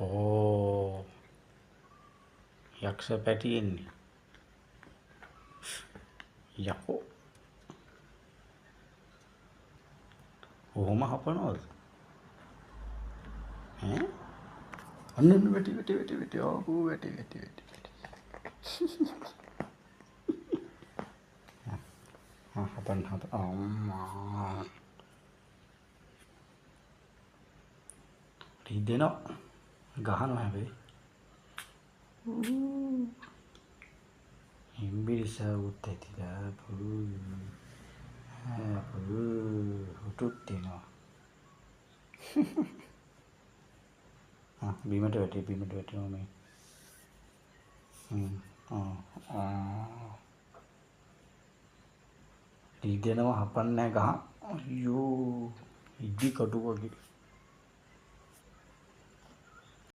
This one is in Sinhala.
ඕ යක්ෂ පැටි එන්නේ යකෝ ඔහොම හපනවද ඈ අන්න වැටි ආපු වැටි හපන් අම්මා රිදෙනවා ගහනවා හැබැයි ඉම්බිරිසා උත් ඇතිලා හුටුත් දෙනවා බීමට වැටෙනවා මේ රිදෙනවා හපන්නේ ගහ අයියෝ ඉදි කටු වගේ